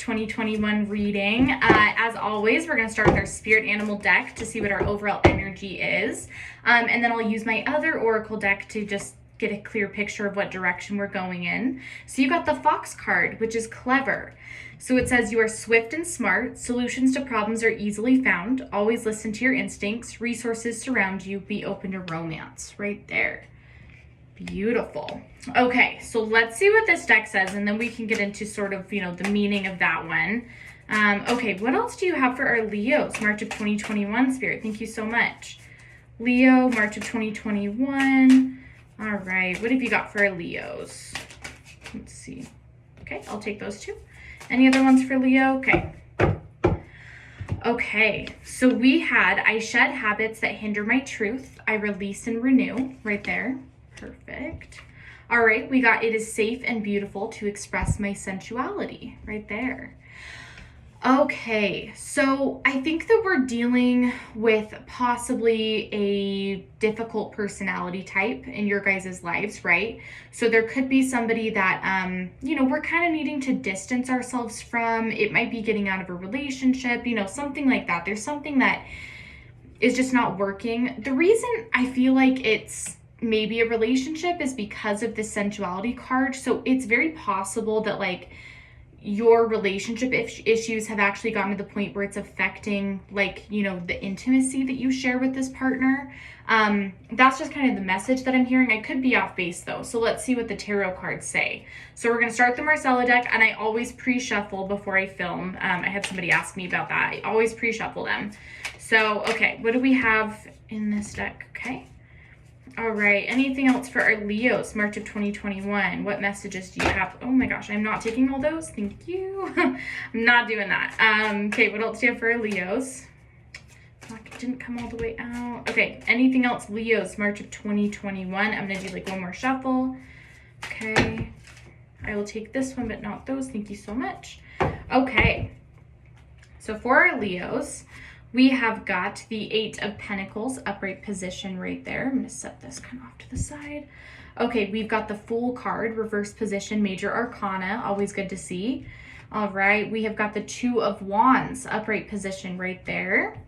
2021 reading. As always, we're going to start with our spirit animal deck to see what our overall energy is. And then I'll use my other oracle deck to just get a clear picture of what direction we're going in. So you got the Fox card, which is clever. So it says you are swift and smart. Solutions to problems are easily found. Always listen to your instincts. Resources surround you. Be open to romance. Right there. Beautiful. Okay, so let's see what this deck says, and then we can get into sort of, the meaning of that one. Okay, what else do you have for our Leos? March of 2021, Spirit. Thank you so much. Leo, March of 2021. All right, what have you got for our Leos? Let's see. Okay, I'll take those two. Any other ones for Leo? Okay. Okay, so we had, I shed habits that hinder my truth. I release and renew, right there. Perfect. All right, we got it is safe and beautiful to express my sensuality, right there. Okay, so I think that we're dealing with possibly a difficult personality type in your guys' lives, right? So there could be somebody that, we're kind of needing to distance ourselves from. It might be getting out of a relationship, something like that. There's something that is just not working. The reason I feel like it's maybe a relationship is because of the sensuality card. So it's very possible that your relationship issues have actually gotten to the point where it's affecting the intimacy that you share with this partner. That's just kind of the message that I'm hearing. I could be off base though. So let's see what the tarot cards say. So we're going to start the Marcella deck, and I always pre-shuffle before I film. I had somebody ask me about that. I always pre-shuffle them. So, okay, what do we have in this deck? Okay. All right, anything else for our Leos, March of 2021? What messages do you have? Oh my gosh, I'm not taking all those. Thank you. I'm not doing that. Okay, what else do you have for our Leos? It didn't come all the way out. Okay, anything else, Leos, March of 2021? I'm going to do one more shuffle. Okay, I will take this one, but not those. Thank you so much. Okay, so for our Leos, we have got the Eight of Pentacles, upright position right there. I'm going to set this kind of off to the side. Okay, we've got the Fool card, reverse position, major arcana, always good to see. All right, we have got the Two of Wands, upright position right there.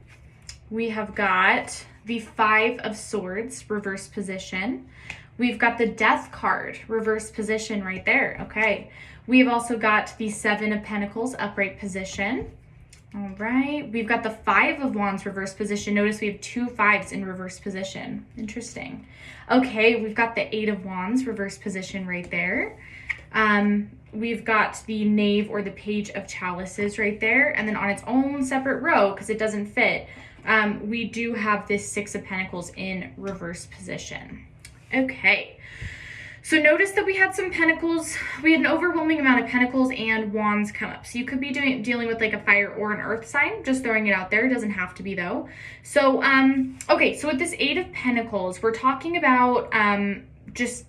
We have got the Five of Swords, reverse position. We've got the Death card, reverse position right there. Okay, we have also got the Seven of Pentacles, upright position. All right, we've got the Five of Wands reverse position. Notice we have two fives in reverse position. Interesting. Okay, we've got the Eight of Wands reverse position right there. We've got the Knave or the Page of Chalices right there. And then on its own separate row, because it doesn't fit, we do have this Six of Pentacles in reverse position. Okay. So notice that we had some pentacles. We had an overwhelming amount of pentacles and wands come up. So you could be dealing with a fire or an earth sign. Just throwing it out there. It doesn't have to be though. So, okay. So with this Eight of Pentacles, we're talking about just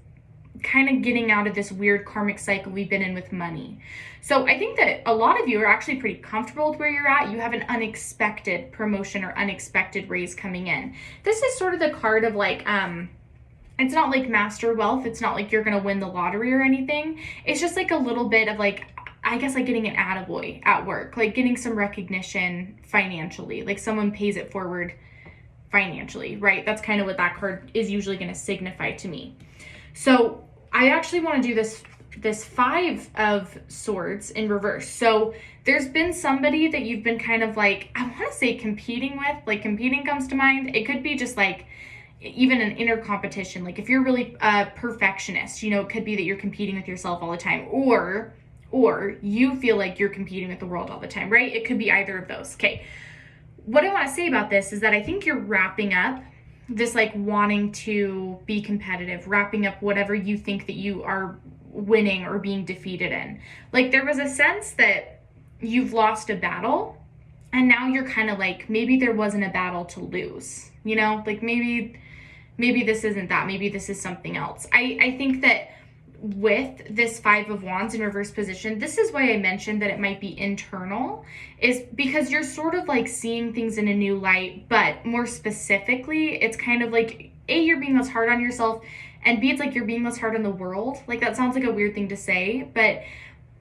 kind of getting out of this weird karmic cycle we've been in with money. So I think that a lot of you are actually pretty comfortable with where you're at. You have an unexpected promotion or unexpected raise coming in. This is sort of the card of it's not like master wealth. It's not like you're going to win the lottery or anything. It's just a little bit of I guess getting an attaboy at work, getting some recognition financially, someone pays it forward financially, right? That's kind of what that card is usually going to signify to me. So I actually want to do this Five of Swords in reverse. So there's been somebody that you've been kind of I want to say competing with, competing comes to mind. It could be just even an inner competition. If you're really a perfectionist, it could be that you're competing with yourself all the time, or you feel like you're competing with the world all the time, right? It could be either of those. Okay. What I want to say about this is that I think you're wrapping up this wanting to be competitive, wrapping up whatever you think that you are winning or being defeated in. There was a sense that you've lost a battle and now you're kind of maybe there wasn't a battle to lose, maybe this isn't that, maybe this is something else. I think that with this Five of Wands in reverse position, this is why I mentioned that it might be internal, is because you're sort of seeing things in a new light, but more specifically, it's kind of A, you're being less hard on yourself, and B, it's you're being less hard on the world. That sounds like a weird thing to say, but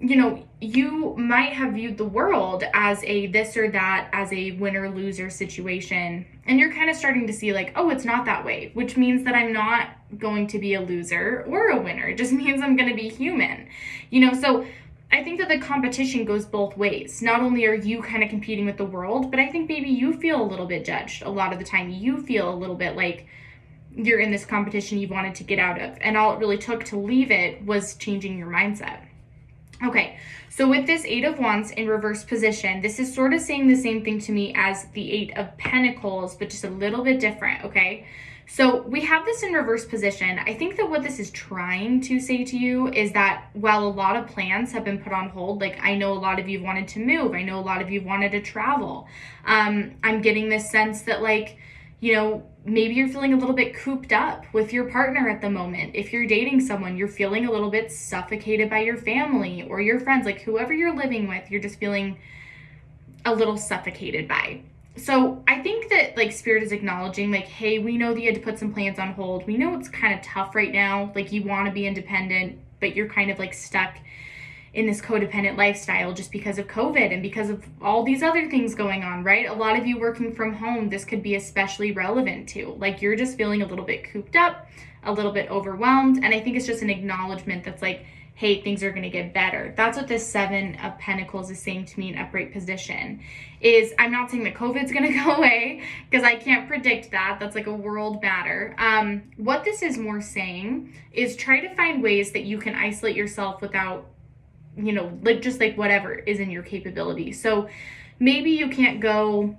you know, you might have viewed the world as a this or that, as a winner-loser situation. And you're kind of starting to see like, oh, it's not that way, which means that I'm not going to be a loser or a winner. It just means I'm going to be human, you know? So I think that the competition goes both ways. Not only are you kind of competing with the world, but I think maybe you feel a little bit judged a lot of the time. You feel a little bit like you're in this competition you wanted to get out of. And all it really took to leave it was changing your mindset. Okay, so with this Eight of Wands in reverse position, this is sort of saying the same thing to me as the Eight of Pentacles, but just a little bit different, okay? So we have this in reverse position. I think that what this is trying to say to you is that while a lot of plans have been put on hold, like I know a lot of you wanted to move, I know a lot of you wanted to travel. I'm getting this sense that like, you know, maybe you're feeling a little bit cooped up with your partner at the moment. If you're dating someone, you're feeling a little bit suffocated by your family or your friends, like whoever you're living with, you're just feeling a little suffocated by. So I think that like Spirit is acknowledging like, hey, we know that you had to put some plans on hold. We know it's kind of tough right now. Like you want to be independent, but you're kind of like stuck in this codependent lifestyle just because of COVID and because of all these other things going on, right? A lot of you working from home, this could be especially relevant to. Like you're just feeling a little bit cooped up, a little bit overwhelmed. And I think it's just an acknowledgement that's like, hey, things are going to get better. That's what this Seven of Pentacles is saying to me in upright position. Is I'm not saying that COVID's going to go away because I can't predict that. That's like a world matter. What this is more saying is try to find ways that you can isolate yourself without, you know, like just like whatever is in your capability. So maybe you can't go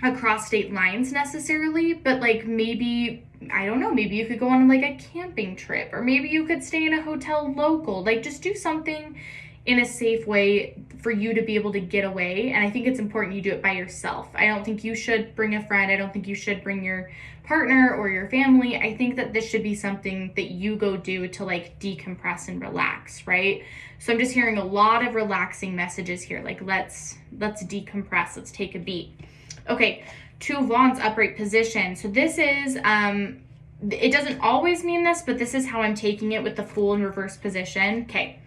across state lines necessarily, but like maybe, I don't know, maybe you could go on like a camping trip, or maybe you could stay in a hotel local. Like just do something in a safe way for you to be able to get away. And I think it's important you do it by yourself. I don't think you should bring a friend. I don't think you should bring your partner or your family. I think that this should be something that you go do to like decompress and relax, right? So I'm just hearing a lot of relaxing messages here. Like let's decompress, let's take a beat. Okay, Two of Wands upright position. So this is, it doesn't always mean this, but this is how I'm taking it with the Fool in reverse position. Okay,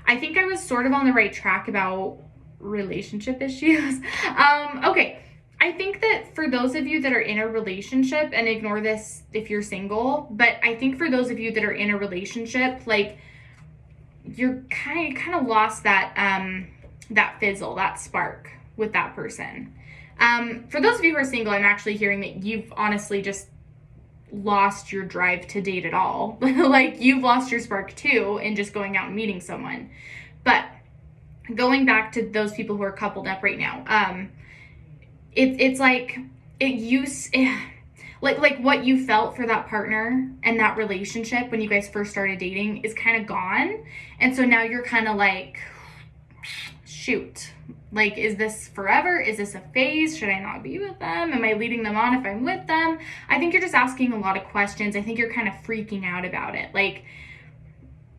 I think I was sort of on the right track about relationship issues. Okay, I think that for those of you that are in a relationship, and ignore this if you're single, but I think for those of you that are in a relationship, like you're kind of lost that that fizzle, that spark with that person. For those of you who are single, I'm actually hearing that you've honestly just lost your drive to date at all. Like you've lost your spark too in just going out and meeting someone. But going back to those people who are coupled up right now, it's like like what you felt for that partner and that relationship when you guys first started dating is kind of gone. And so now you're kind of like, shoot, like, is this forever? Is this a phase? Should I not be with them? Am I leading them on if I'm with them? I think you're just asking a lot of questions. I think you're kind of freaking out about it. Like,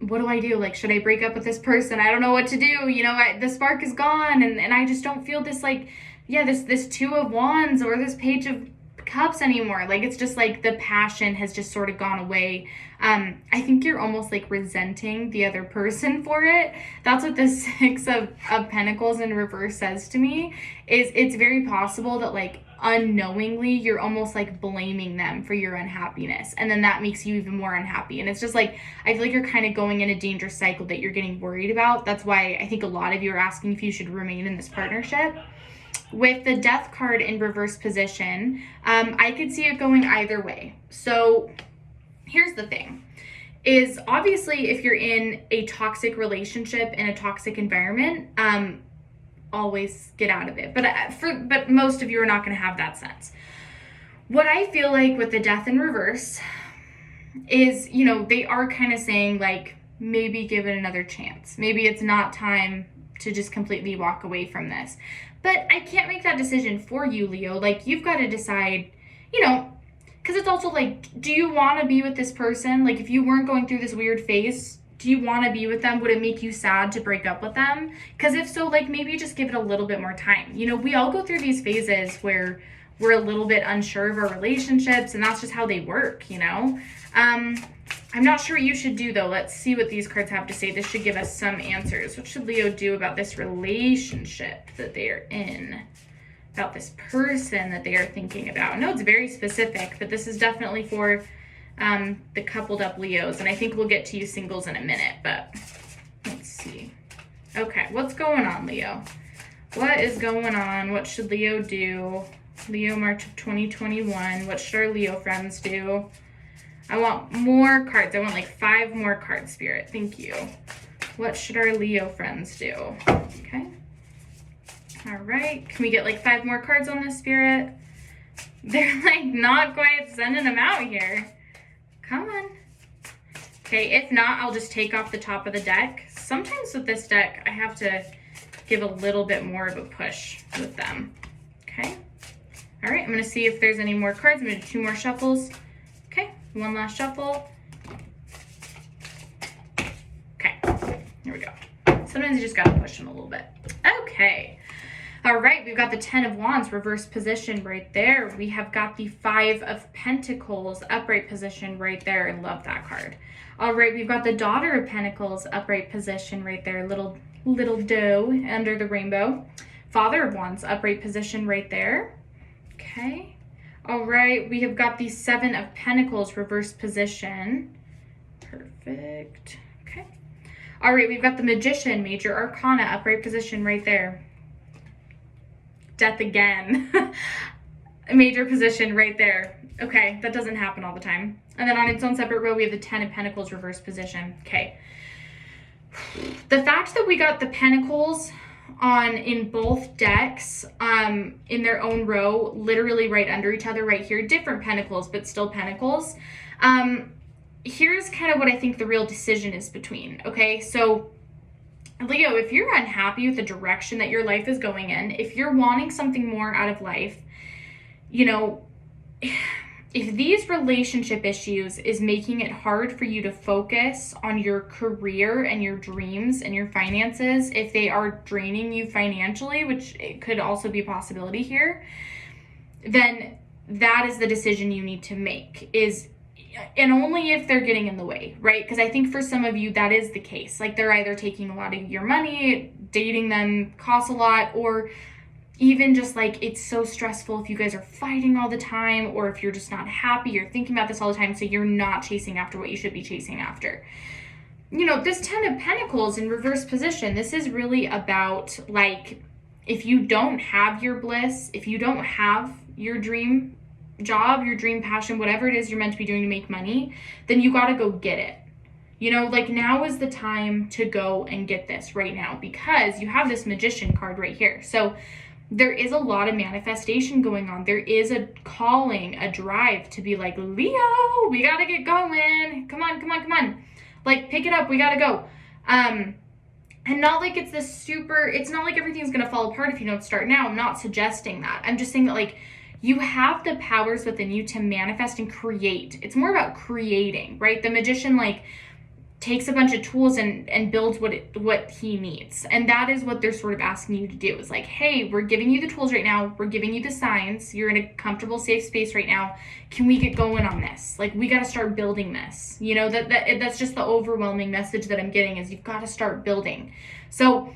what do I do? Like, should I break up with this person? I don't know what to do. You know, the spark is gone. And I just don't feel this, like, yeah, this Two of Wands or this Page of Cups anymore. Like, it's just like the passion has just sort of gone away. I think you're almost like resenting the other person for it. That's what the Six of Pentacles in reverse says to me, is it's very possible that like unknowingly you're almost like blaming them for your unhappiness, and then that makes you even more unhappy. And it's just like, I feel like you're kind of going in a dangerous cycle that you're getting worried about. That's why I think a lot of you are asking if you should remain in this partnership. With the Death card in reverse position, I could see it going either way. So here's the thing, is obviously if you're in a toxic relationship, in a toxic environment, always get out of it. But most of you are not going to have that sense. What I feel like with the Death in reverse is, you know, they are kind of saying like, maybe give it another chance. Maybe it's not time to just completely walk away from this. But I can't make that decision for you, Leo. Like, you've got to decide, you know, because it's also like, do you want to be with this person? Like, if you weren't going through this weird phase, do you want to be with them? Would it make you sad to break up with them? Because if so, like, maybe just give it a little bit more time. You know, we all go through these phases where we're a little bit unsure of our relationships, and that's just how they work, you know? I'm not sure what you should do, though. Let's see what these cards have to say. This should give us some answers. What should Leo do about this relationship that they are in? About this person that they are thinking about? No, it's very specific, but this is definitely for the coupled up Leos. And I think we'll get to you singles in a minute, but let's see. Okay, what's going on, Leo? What is going on? What should Leo do? Leo, March of 2021. What should our Leo friends do? I want more cards. I want like 5 more cards, Spirit. Thank you. What should our Leo friends do? Okay. All right. Can we get like 5 more cards on this, Spirit? They're like not quite sending them out here. Come on. Okay, if not, I'll just take off the top of the deck. Sometimes with this deck, I have to give a little bit more of a push with them. Okay. All right, I'm going to see if there's any more cards. I'm going to do 2 more shuffles. Okay, 1 last shuffle. Okay, here we go. Sometimes you just got to push them a little bit. Okay. All right, we've got the 10 of Wands, reverse position right there. We have got the 5 of Pentacles, upright position right there. I love that card. All right, we've got the Daughter of Pentacles, upright position right there. Little doe under the rainbow. Father of Wands, upright position right there. Okay. All right, we have got the 7 of Pentacles, reverse position. Perfect. Okay. All right, we've got the Magician, major arcana, upright position right there. Death again. Major position right there. Okay, that doesn't happen all the time. And then on its own separate row, we have the 10 of Pentacles, reverse position. Okay. The fact that we got the Pentacles in both decks in their own row, literally right under each other right here, different Pentacles, but still Pentacles. Here's kind of what I think the real decision is between, okay? So Leo, if you're unhappy with the direction that your life is going in, if you're wanting something more out of life, you know, if these relationship issues is making it hard for you to focus on your career and your dreams and your finances, if they are draining you financially, which it could also be a possibility here, then that is the decision you need to make, and only if they're getting in the way, right? Because I think for some of you, that is the case. Like they're either taking a lot of your money, dating them costs a lot, or even just like it's so stressful if you guys are fighting all the time, or if you're just not happy, you're thinking about this all the time, so you're not chasing after what you should be chasing after. You know, this 10 of Pentacles in reverse position, this is really about like, if you don't have your bliss, if you don't have your dream job, your dream passion, whatever it is you're meant to be doing to make money, then you got to go get it. You know, like now is the time to go and get this right now, because you have this Magician card right here. So there is a lot of manifestation going on. There is a calling, a drive to be like, Leo, we got to get going. Come on, come on, come on. Like, pick it up. We got to go. And not like it's this super, it's not like everything's going to fall apart if you don't start now. I'm not suggesting that. I'm just saying that like, you have the powers within you to manifest and create. It's more about creating, right? The Magician like takes a bunch of tools and builds what he needs. And that is what they're sort of asking you to do. Is like, hey, we're giving you the tools right now. We're giving you the signs. You're in a comfortable, safe space right now. Can we get going on this? Like, we got to start building this. You know, that's just the overwhelming message that I'm getting, is you've got to start building. So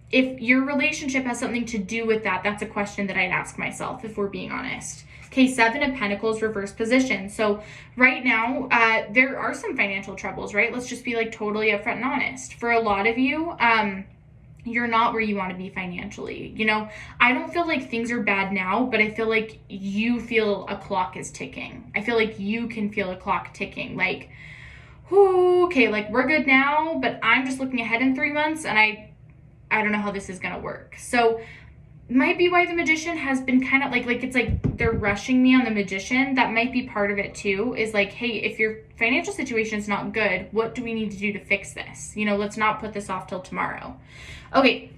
if your relationship has something to do with that, that's a question that I'd ask myself, if we're being honest. Okay, 7 of Pentacles, reverse position. So right now, there are some financial troubles, right? Let's just be like totally upfront and honest. For a lot of you, you're not where you want to be financially. You know, I don't feel like things are bad now, but I feel like you feel a clock is ticking. I feel like you can feel a clock ticking. Like, whoo, okay, like we're good now, but I'm just looking ahead in 3 months and I don't know how this is going to work. So might be why the Magician has been kind of like it's like they're rushing me on the Magician. That might be part of it too, is like, hey, if your financial situation is not good, what do we need to do to fix this? You know, let's not put this off till tomorrow. Okay,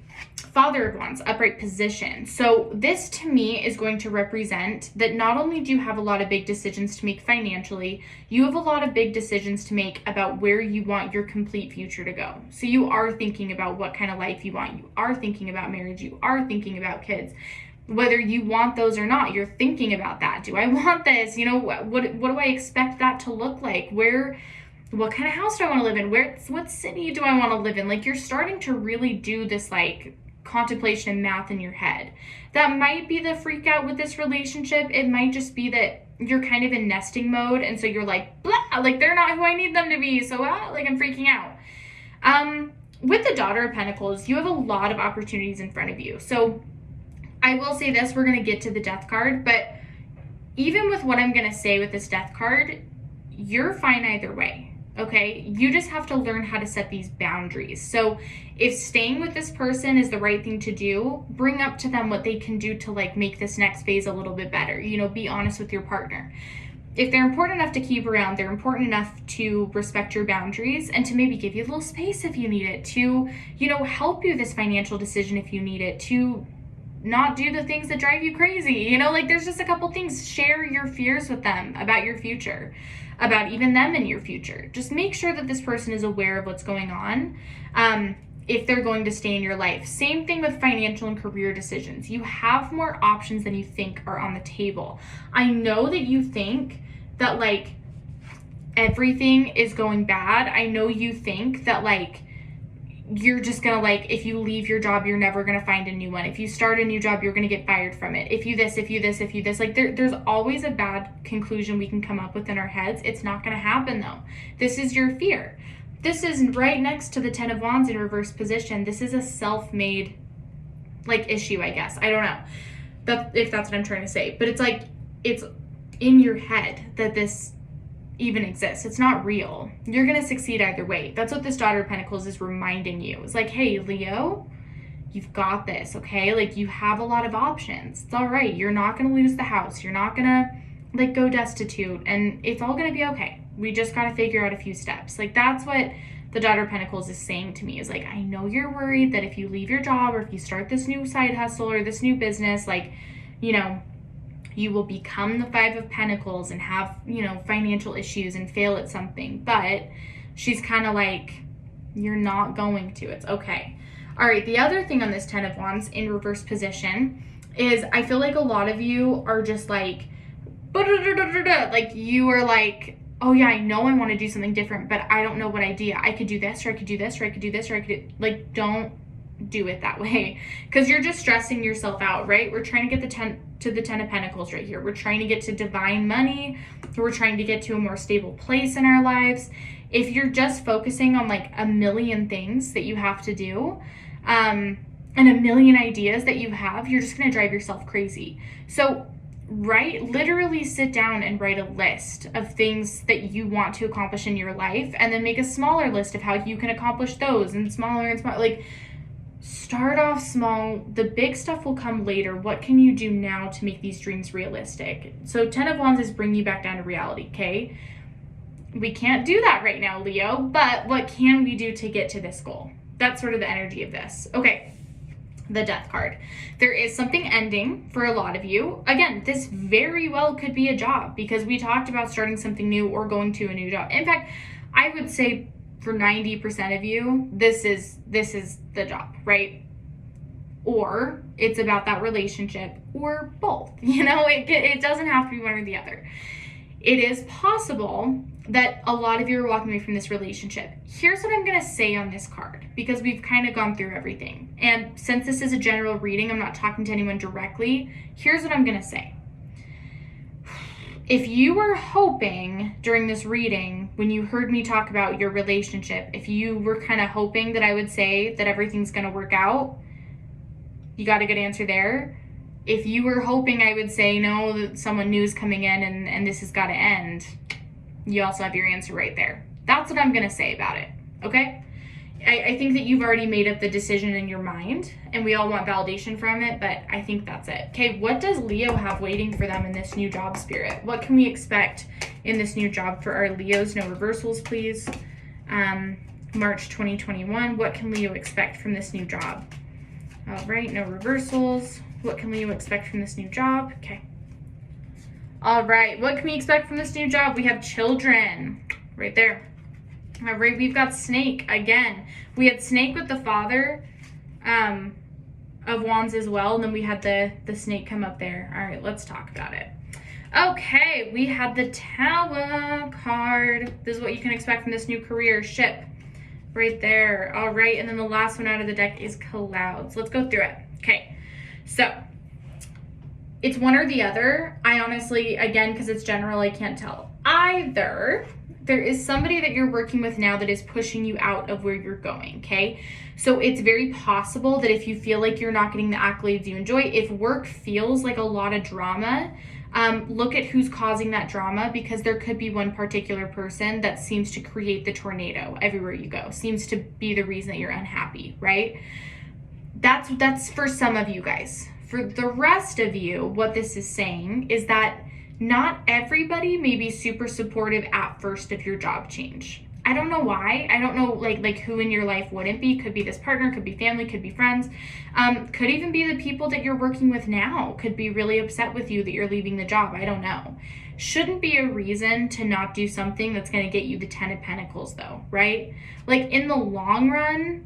Father of Wands, upright position. So this to me is going to represent that not only do you have a lot of big decisions to make financially, you have a lot of big decisions to make about where you want your complete future to go. So you are thinking about what kind of life you want. You are thinking about marriage. You are thinking about kids. Whether you want those or not, you're thinking about that. Do I want this? You know, what do I expect that to look like? Where what kind of house do I want to live in? What city do I want to live in? Like, you're starting to really do this like contemplation and math in your head. That might be the freak out with this relationship. It might just be that you're kind of in nesting mode, and so you're like, blah, like they're not who I need them to be, so like I'm freaking out. With the Daughter of Pentacles, you have a lot of opportunities in front of you. So I will say this, we're going to get to the Death card, but even with what I'm going to say with this Death card, you're fine either way. Okay, you just have to learn how to set these boundaries. So if staying with this person is the right thing to do, bring up to them what they can do to like make this next phase a little bit better. You know, be honest with your partner. If they're important enough to keep around, they're important enough to respect your boundaries and to maybe give you a little space if you need it, to, you know, help you this financial decision if you need it, to not do the things that drive you crazy. You know, like there's just a couple things. Share your fears with them about your future, about even them in your future. Just make sure that this person is aware of what's going on if they're going to stay in your life. Same thing with financial and career decisions. You have more options than you think are on the table. I know that you think that like everything is going bad. I know you think that like you're just gonna like, if you leave your job, you're never gonna find a new one. If you start a new job, you're gonna get fired from it. If you this, like there's always a bad conclusion we can come up with in our heads. It's not gonna happen though. This is your fear. This is right next to the 10 of Wands in reverse position. This is a self-made like issue, I guess. I don't know if that's what I'm trying to say, but it's like, it's in your head that this even exists. It's not real. You're gonna succeed either way. That's what this Daughter of Pentacles is reminding you. It's like, hey, Leo, you've got this, okay? Like, you have a lot of options. It's all right. You're not gonna lose the house. You're not gonna like go destitute, and it's all gonna be okay. We just gotta figure out a few steps. Like, that's what the Daughter of Pentacles is saying to me, is like, I know you're worried that if you leave your job or if you start this new side hustle or this new business, like, you know, you will become the 5 of Pentacles and have, you know, financial issues and fail at something. But she's kind of like, you're not going to. It's okay. All right, the other thing on this 10 of Wands in reverse position is I feel like a lot of you are just like, like you are like, oh yeah, I know I want to do something different, but I don't know what idea. I could do this, or I could do this, or I could do this, or I could, like, don't do it that way, because you're just stressing yourself out, right? We're trying to get the 10 of Pentacles right here. We're trying to get to divine money. We're trying to get to a more stable place in our lives. If you're just focusing on like a million things that you have to do, and a million ideas that you have, you're just going to drive yourself crazy. So literally sit down and write a list of things that you want to accomplish in your life, and then make a smaller list of how you can accomplish those, and smaller, like, start off small. The big stuff will come later. What can you do now to make these dreams realistic? So 10 of Wands is bringing you back down to reality, okay? We can't do that right now, Leo, but what can we do to get to this goal? That's sort of the energy of this. Okay, the Death card. There is something ending for a lot of you. Again, this very well could be a job, because we talked about starting something new or going to a new job. In fact, I would say for 90% of you, this is the job, right? Or it's about that relationship, or both. You know, it doesn't have to be one or the other. It is possible that a lot of you are walking away from this relationship. Here's what I'm going to say on this card, because we've kind of gone through everything. And since this is a general reading, I'm not talking to anyone directly. Here's what I'm going to say. If you were hoping during this reading, when you heard me talk about your relationship, if you were kind of hoping that I would say that everything's going to work out, you got a good answer there. If you were hoping I would say, no, that someone new is coming in and this has got to end, you also have your answer right there. That's what I'm going to say about it, okay? I think that you've already made up the decision in your mind, and we all want validation from it, but I think that's it. Okay, what does Leo have waiting for them in this new job, Spirit? What can we expect in this new job for our Leos? No reversals, please. March 2021, what can Leo expect from this new job? All right, no reversals. What can Leo expect from this new job? Okay. All right, what can we expect from this new job? We have children right there. All right, we've got Snake again. We had Snake with the Father of Wands as well, and then we had the snake come up there. All right, let's talk about it. Okay, we had the Tower card. This is what you can expect from this new career. Ship. Right there. All right, and then the last one out of the deck is Clouds. Let's go through it. Okay, so it's one or the other. I honestly, again, because it's general, I can't tell. Either there is somebody that you're working with now that is pushing you out of where you're going, okay? So it's very possible that if you feel like you're not getting the accolades you enjoy, if work feels like a lot of drama, look at who's causing that drama, because there could be one particular person that seems to create the tornado everywhere you go, seems to be the reason that you're unhappy, right? That's for some of you guys. For the rest of you, what this is saying is that not everybody may be super supportive at first of your job change. I don't know why. I don't know like who in your life wouldn't be. Could be this partner, could be family, could be friends. Could even be the people that you're working with now. Could be really upset with you that you're leaving the job. I don't know. Shouldn't be a reason to not do something that's going to get you the 10 of Pentacles though, right? Like in the long run,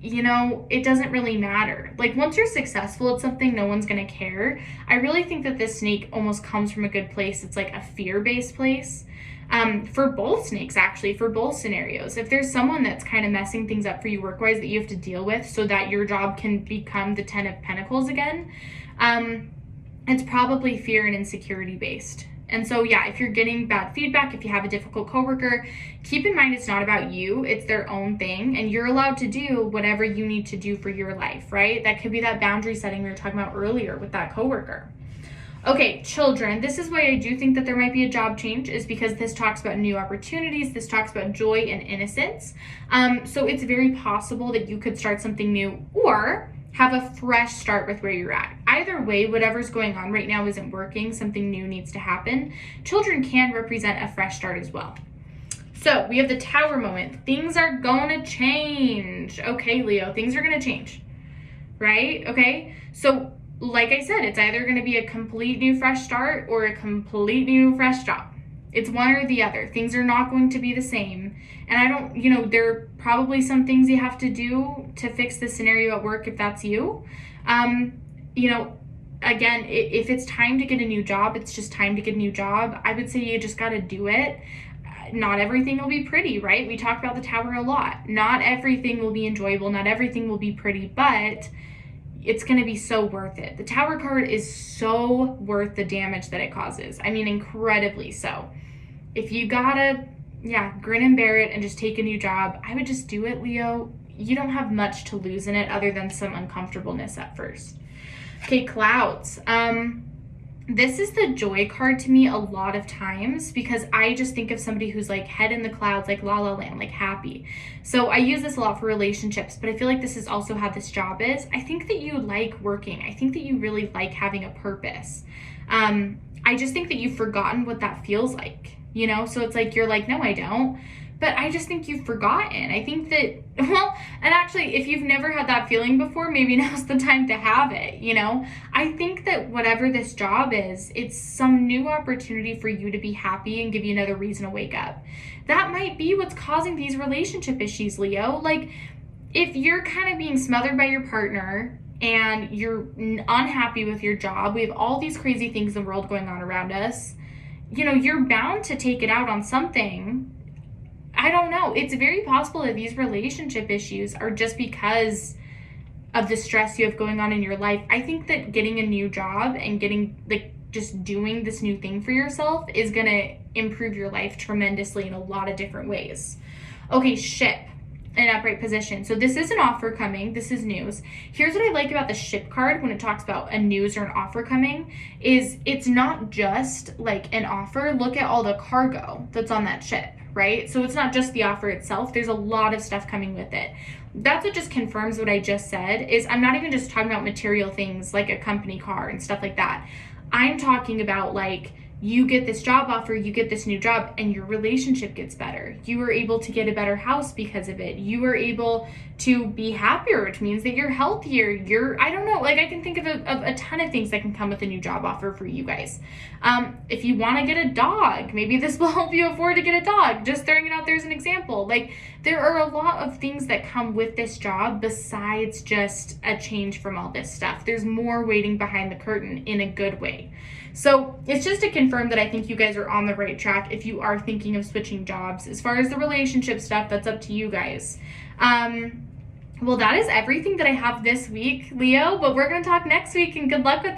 you know, it doesn't really matter. Like once you're successful at something, no one's gonna care. I really think that this snake almost comes from a good place. It's like a fear-based place. For both snakes, actually, for both scenarios. If there's someone that's kind of messing things up for you work-wise that you have to deal with so that your job can become the 10 of Pentacles again, it's probably fear and insecurity based. And so, yeah, if you're getting bad feedback, if you have a difficult coworker, keep in mind it's not about you, it's their own thing, and you're allowed to do whatever you need to do for your life, right? That could be that boundary setting we were talking about earlier with that coworker. Okay, children, this is why I do think that there might be a job change, is because this talks about new opportunities, this talks about joy and innocence. So it's very possible that you could start something new or have a fresh start with where you're at. Either way, whatever's going on right now isn't working, something new needs to happen. Children can represent a fresh start as well. So we have the Tower moment. Things are going to change. Okay, Leo, things are going to change, right? Okay, so like I said, it's either going to be a complete new fresh start or a complete new fresh job. It's one or the other. Things are not going to be the same. And I don't, you know, there are probably some things you have to do to fix the scenario at work if that's you. You know, again, if it's time to get a new job, it's just time to get a new job. I would say you just got to do it. Not everything will be pretty, right? We talk about the Tower a lot. Not everything will be enjoyable. Not everything will be pretty, but it's going to be so worth it. The Tower card is so worth the damage that it causes. I mean, incredibly so. If you gotta, grin and bear it and just take a new job, I would just do it, Leo. You don't have much to lose in it other than some uncomfortableness at first. Okay, Clouds. This is the joy card to me a lot of times because I just think of somebody who's like head in the clouds, like la la land, like happy. So I use this a lot for relationships, but I feel like this is also how this job is. I think that you like working. I think that you really like having a purpose. I just think that you've forgotten what that feels like, you know? So it's like, you're like, no, I don't. But I just think you've forgotten. I think that, well, and actually, if you've never had that feeling before, maybe now's the time to have it, you know? I think that whatever this job is, it's some new opportunity for you to be happy and give you another reason to wake up. That might be what's causing these relationship issues, Leo. Like, if you're kind of being smothered by your partner and you're unhappy with your job, we have all these crazy things in the world going on around us, you know, you're bound to take it out on something. I don't know. It's very possible that these relationship issues are just because of the stress you have going on in your life. I think that getting a new job and getting, like, just doing this new thing for yourself is going to improve your life tremendously in a lot of different ways. Okay, Ship in upright position. So this is an offer coming. This is news. Here's what I like about the Ship card when it talks about a news or an offer coming is it's not just like an offer. Look at all the cargo that's on that ship. Right? So it's not just the offer itself. There's a lot of stuff coming with it. That's what just confirms what I just said is I'm not even just talking about material things like a company car and stuff like that. I'm talking about like you get this job offer, you get this new job, and your relationship gets better. You are able to get a better house because of it. You are able to be happier, which means that you're healthier. I don't know, like I can think of a ton of things that can come with a new job offer for you guys. If you want to get a dog, maybe this will help you afford to get a dog. Just throwing it out there as an example. Like there are a lot of things that come with this job besides just a change from all this stuff. There's more waiting behind the curtain in a good way. So it's just to confirm that I think you guys are on the right track if you are thinking of switching jobs. As far as the relationship stuff, that's up to you guys. Well, that is everything that I have this week, Leo, but we're going to talk next week, and good luck with